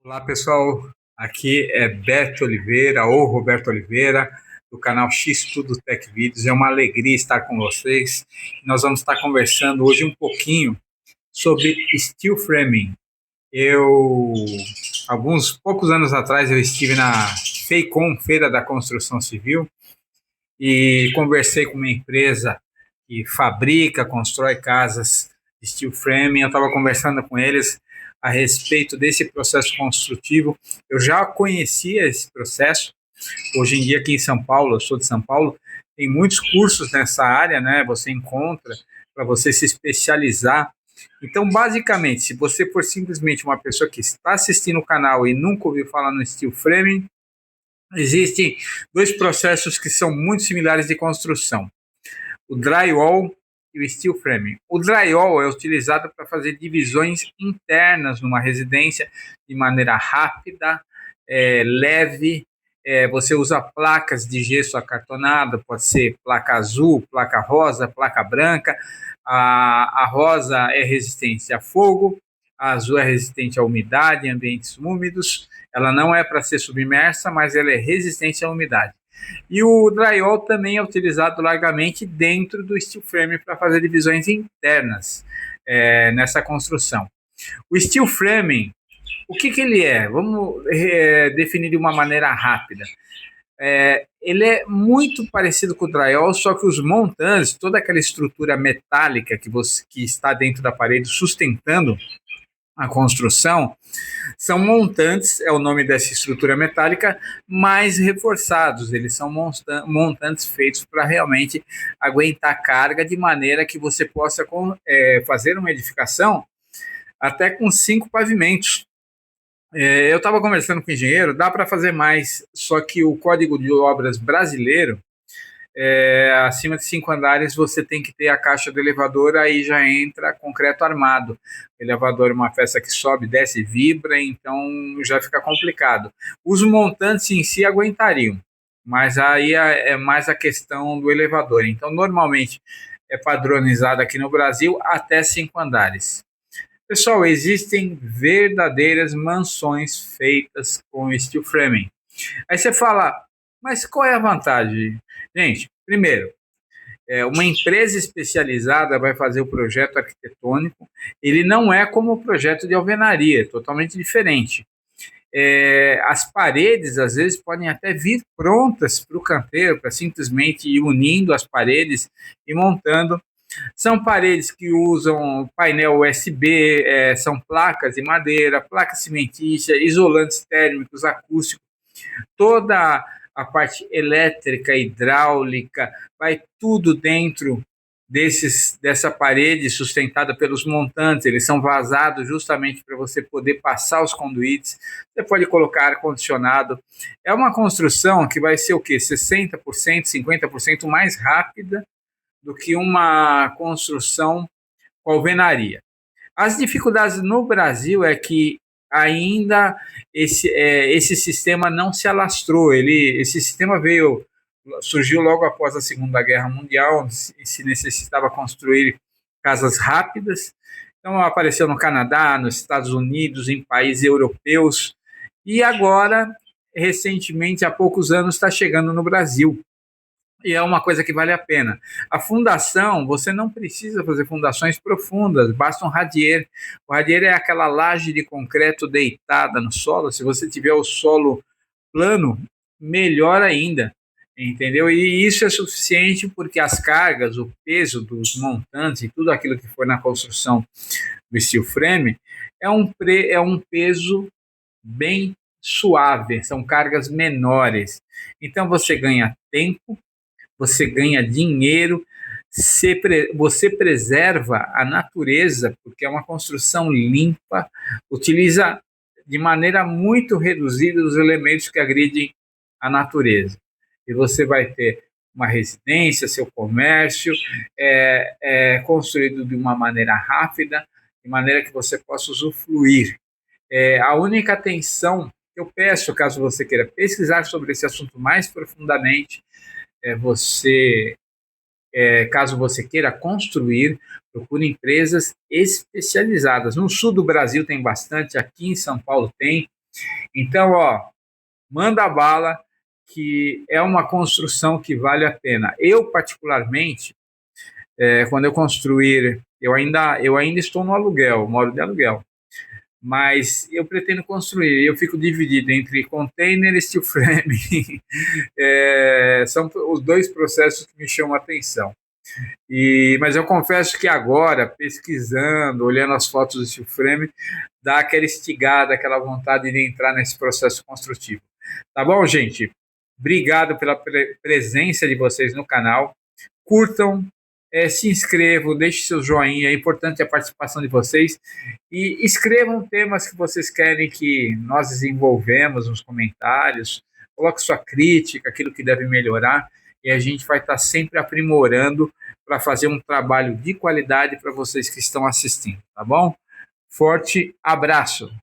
Olá, pessoal. Aqui é Beto Oliveira, ou Roberto Oliveira, do canal X Tudo Tech Vídeos. É uma alegria estar com vocês. Nós vamos estar conversando hoje um pouquinho sobre steel framing. Alguns poucos anos atrás, eu estive na FEICOM, Feira da Construção Civil, e conversei com uma empresa que fabrica, constrói casas de steel framing. Eu estava conversando com eles a respeito desse processo construtivo. Eu já conhecia esse processo. Hoje em dia, aqui em São Paulo, eu sou de São Paulo, tem muitos cursos nessa área, né? Você encontra para você se especializar. Então, basicamente, se você for simplesmente uma pessoa que está assistindo o canal e nunca ouviu falar no steel framing, existem dois processos que são muito similares de construção: o drywall e o steel framing. O drywall é utilizado para fazer divisões internas numa residência de maneira rápida, leve. Você usa placas de gesso acartonado, pode ser placa azul, placa rosa, placa branca. A rosa é resistente a fogo, a azul é resistente à umidade em ambientes úmidos. Ela não é para ser submersa, mas ela é resistente à umidade. E o drywall também é utilizado largamente dentro do steel frame para fazer divisões internas nessa construção. O steel framing, o que ele é? Vamos definir de uma maneira rápida. Ele é muito parecido com o drywall, só que os montantes, toda aquela estrutura metálica que está dentro da parede sustentando a construção, são montantes, é o nome dessa estrutura metálica, mais reforçados. Eles são montantes feitos para realmente aguentar carga, de maneira que você possa fazer uma edificação até com 5 pavimentos. Eu estava conversando com o engenheiro, dá para fazer mais, só que o Código de Obras brasileiro, acima de 5 andares, você tem que ter a caixa do elevador, aí já entra concreto armado. O elevador é uma peça que sobe, desce, vibra, então já fica complicado. Os montantes em si aguentariam, mas aí é mais a questão do elevador. Então, normalmente, é padronizado aqui no Brasil até 5 andares. Pessoal, existem verdadeiras mansões feitas com steel framing. Aí você fala, mas qual é a vantagem? Gente, primeiro, uma empresa especializada vai fazer o projeto arquitetônico. Ele não é como o projeto de alvenaria, é totalmente diferente. As paredes, às vezes, podem até vir prontas para o canteiro, para simplesmente ir unindo as paredes e montando. São paredes que usam painel USB, são placas de madeira, placa cimentícia, isolantes térmicos, acústicos. Toda a parte elétrica, hidráulica, vai tudo dentro dessa parede sustentada pelos montantes. Eles são vazados justamente para você poder passar os conduítes. Você pode colocar ar-condicionado. É uma construção que vai ser o quê? 60%, 50% mais rápida do que uma construção com alvenaria. As dificuldades no Brasil é que ainda esse sistema não se alastrou. Esse sistema surgiu logo após a Segunda Guerra Mundial, onde se necessitava construir casas rápidas. Então apareceu no Canadá, nos Estados Unidos, em países europeus, e agora, recentemente, há poucos anos, está chegando no Brasil. E é uma coisa que vale a pena. A fundação, você não precisa fazer fundações profundas, basta um radier. O radier é aquela laje de concreto deitada no solo. Se você tiver o solo plano, melhor ainda, entendeu? E isso é suficiente porque as cargas, o peso dos montantes e tudo aquilo que for na construção do steel frame é um peso bem suave, são cargas menores. Então você ganha tempo, você ganha dinheiro, você preserva a natureza, porque é uma construção limpa, utiliza de maneira muito reduzida os elementos que agridem a natureza. E você vai ter uma residência, seu comércio, construído de uma maneira rápida, de maneira que você possa usufruir. A única atenção que eu peço, caso você queira pesquisar sobre esse assunto mais profundamente, caso você queira construir, procure empresas especializadas. No sul do Brasil tem bastante, aqui em São Paulo tem. Então, ó, manda bala, que é uma construção que vale a pena. Eu, particularmente, quando eu construir, eu ainda estou no aluguel, moro de aluguel, mas eu pretendo construir. Eu fico dividido entre container e steel frame. São os dois processos que me chamam a atenção. Mas eu confesso que agora, pesquisando, olhando as fotos do steel frame, dá aquela estigada, aquela vontade de entrar nesse processo construtivo. Tá bom, gente? Obrigado pela presença de vocês no canal. Curtam, se inscrevam, deixem seu joinha, é importante a participação de vocês. E escrevam temas que vocês querem que nós desenvolvemos nos comentários. Coloque sua crítica, aquilo que deve melhorar, e a gente vai estar sempre aprimorando para fazer um trabalho de qualidade para vocês que estão assistindo, tá bom? Forte abraço!